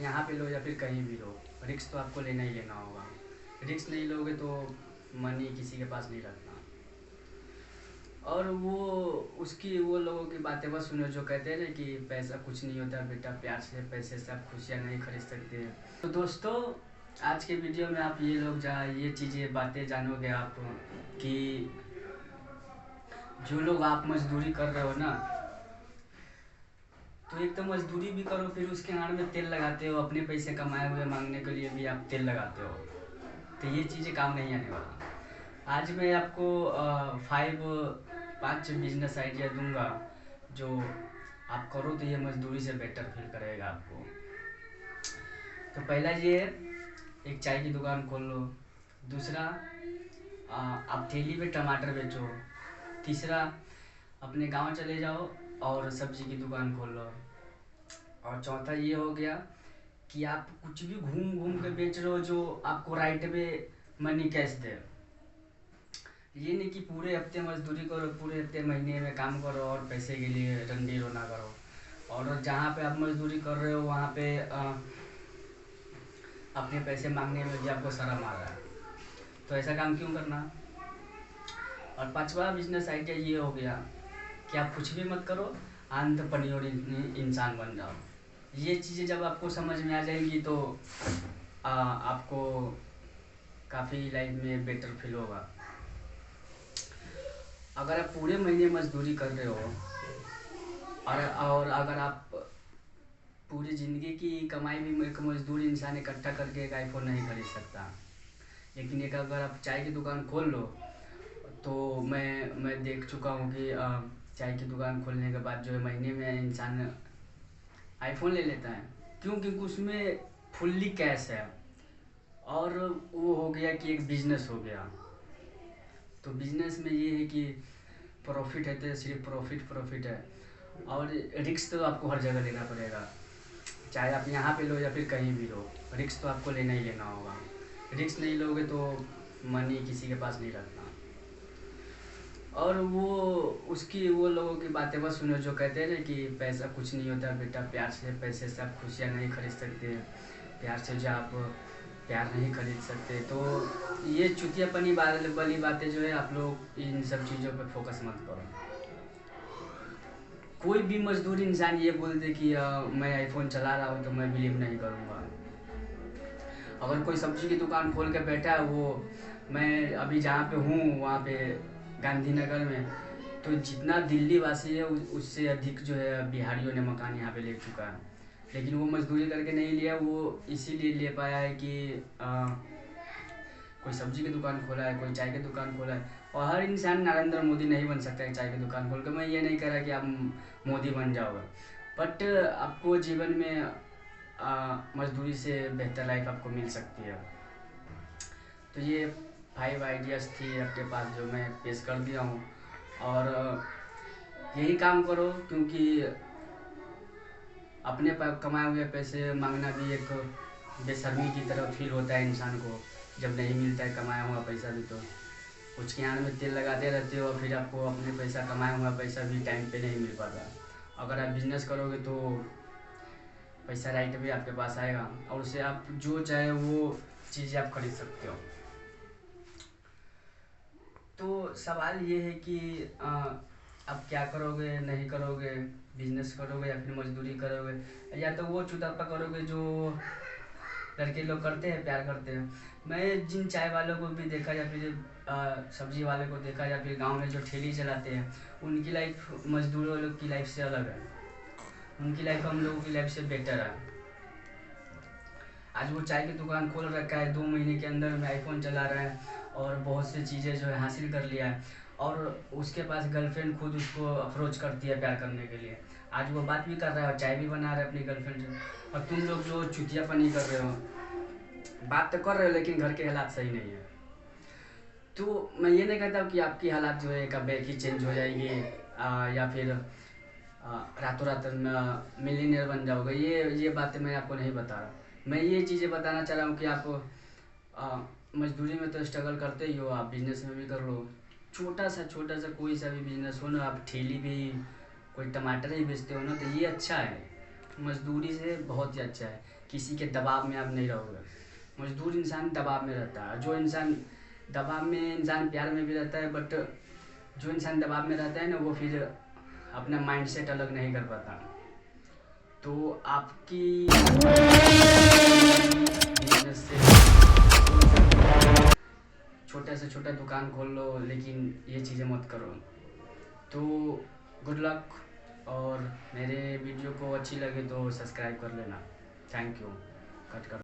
यहाँ पे लो या फिर कहीं भी लो, रिस्क तो आपको लेना ही लेना होगा। रिस्क नहीं लोगे तो मनी किसी के पास नहीं रखना। और वो लोगों की बातें बस सुनो जो कहते हैं ना कि पैसा कुछ नहीं होता बेटा, प्यार से पैसे से आप खुशियाँ नहीं खरीद सकते। तो दोस्तों, आज के वीडियो में आप ये चीज़ें बातें जानोगे आप कि जो लोग आप मजदूरी कर रहे हो ना, तो एक तो मजदूरी भी करो, फिर उसके आड़ में तेल लगाते हो, अपने पैसे कमाए हुए मांगने के लिए भी आप तेल लगाते हो, तो ये चीज़ें काम नहीं आने वाला। आज मैं आपको 5 बिजनेस आइडिया दूंगा जो आप करो तो ये मजदूरी से बेटर फील करेगा आपको। तो पहला ये है, एक चाय की दुकान खोल लो। दूसरा, आप ठेली पे टमाटर बेचो। तीसरा, अपने गांव चले जाओ और सब्जी की दुकान खोल लो। और चौथा ये हो गया कि आप कुछ भी घूम घूम के बेच रहे हो जो आपको राइट में मनी कैश दे। ये नहीं कि पूरे हफ्ते मजदूरी करो, पूरे हफ्ते महीने में काम करो और पैसे के लिए रंडी रोना करो, और जहाँ पे आप मजदूरी कर रहे हो वहाँ पे अपने पैसे मांगने में भी आपको शर्म आ रहा है, तो ऐसा काम क्यों करना। और पांचवा बिजनेस आइडिया ये हो गया कि आप कुछ भी मत करो, एंटरप्रेन्योर इंसान बन जाओ। ये चीज़ें जब आपको समझ में आ जाएंगी तो आपको काफ़ी लाइफ में बेटर फील होगा। अगर आप पूरे महीने मजदूरी कर रहे हो और अगर आप पूरी ज़िंदगी की कमाई भी एक मजदूर इंसान इकट्ठा करके एक आईफोन नहीं खरीद सकता, लेकिन एक अगर आप चाय की दुकान खोल लो तो मैं देख चुका हूँ कि चाय की दुकान खोलने के बाद जो है महीने में इंसान आईफोन ले लेता है। क्यों? क्योंकि उसमें फुल्ली कैश है, और वो हो गया कि एक बिजनेस हो गया। तो बिजनेस में ये है कि प्रॉफिट है तो सिर्फ प्रॉफिट है, और रिस्क तो आपको हर जगह लेना पड़ेगा, चाहे आप यहाँ पे लो या फिर कहीं भी लो, रिस्क तो आपको लेना ही लेना होगा। रिस्क नहीं लोगे तो मनी किसी के पास नहीं रखना। और वो लोगों की बातें बस सुनो जो कहते हैं ना कि पैसा कुछ नहीं होता बेटा, प्यार से पैसे से आप खुशियाँ नहीं खरीद सकते, प्यार से जो आप प्यार नहीं खरीद सकते। तो ये चुतियापनी वाली बातें जो है, आप लोग इन सब चीज़ों पे फोकस मत करो। कोई भी मजदूर इंसान ये बोल दे कि मैं आईफोन चला रहा हूँ तो मैं बिलीव नहीं करूँगा। अगर कोई सब्जी की दुकान खोल के बैठा है, मैं अभी जहाँ पे हूँ वहाँ पे गांधीनगर में, तो जितना दिल्ली वासी है उससे अधिक जो है बिहारियों ने मकान यहाँ पे ले चुका है, लेकिन वो मजदूरी करके नहीं लिया। वो इसीलिए ले पाया है कि कोई सब्जी की दुकान खोला है, कोई चाय की दुकान खोला है। और हर इंसान नरेंद्र मोदी नहीं बन सकता है चाय की दुकान खोल कर। मैं ये नहीं कह रहा कि आप मोदी बन जाओगे, बट आपको जीवन में मजदूरी से बेहतर लाइफ आपको मिल सकती है। तो ये 5 आइडियाज़ थी आपके पास जो मैं पेश कर दिया हूँ, और यही काम करो, क्योंकि अपने कमाए हुए पैसे मांगना भी एक बेशर्मी की तरह फील होता है इंसान को, जब नहीं मिलता है कमाया हुआ पैसा भी। तो कुछ के आड़ में तेल लगाते रहते हो, फिर आपको अपने पैसा कमाया हुआ पैसा भी टाइम पे नहीं मिल पाता। अगर आप बिजनेस करोगे तो पैसा राइट भी आपके पास आएगा, और उससे आप जो चाहे वो चीज़ें आप खरीद सकते हो। तो सवाल ये है कि आप क्या करोगे, नहीं करोगे, बिजनेस करोगे या फिर मजदूरी करोगे, या तो वो चुतापा करोगे जो लड़के लोग करते हैं, प्यार करते हैं। मैं जिन चाय वालों को भी देखा या फिर सब्जी वाले को देखा या फिर गांव में जो ठेली चलाते हैं, उनकी लाइफ मजदूरों लोग की लाइफ से अलग है। उनकी लाइफ हम लोगों की लाइफ से बेटर है। आज वो चाय की दुकान खोल रखा है, 2 महीने के अंदर में आईफोन चला रहा है और बहुत सी चीज़ें जो है हासिल कर लिया है, और उसके पास गर्लफ्रेंड खुद उसको अप्रोच करती है प्यार करने के लिए। आज वो बात भी कर रहा है और चाय भी बना रहा है अपनी गर्लफ्रेंड से, और तुम लोग जो चुतियापनी कर रहे हो, बात तो कर रहे हो लेकिन घर के हालात सही नहीं है। तो मैं ये नहीं कहता हूँ कि आपकी हालात जो है कभी ही चेंज हो जाएगी, या फिर रातों रात मिलीनियर बन जाओगे। ये बातें मैं आपको नहीं बता रहा। मैं ये चीज़ें बताना चाह रहा हूँ कि आप मजदूरी में तो स्ट्रगल करते ही हो, आप बिजनेस में भी कर लो। छोटा सा कोई सा भी बिजनेस हो ना, आप ठेली भी कोई टमाटर ही बेचते हो ना, तो ये अच्छा है, मजदूरी से बहुत ही अच्छा है। किसी के दबाव में आप नहीं रहोगे। मजदूर इंसान दबाव में रहता है। जो इंसान दबाव में, इंसान प्यार में भी रहता है, बट जो इंसान दबाव में रहता है ना, वो फिर अपना माइंडसेट अलग नहीं कर पाता। तो आपकी बिजनेस से छोटा से छोटा दुकान खोल लो, लेकिन ये चीज़ें मत करो। तो गुड लक, और मेरे वीडियो को अच्छी लगे तो सब्सक्राइब कर लेना। Thank you. कट कर।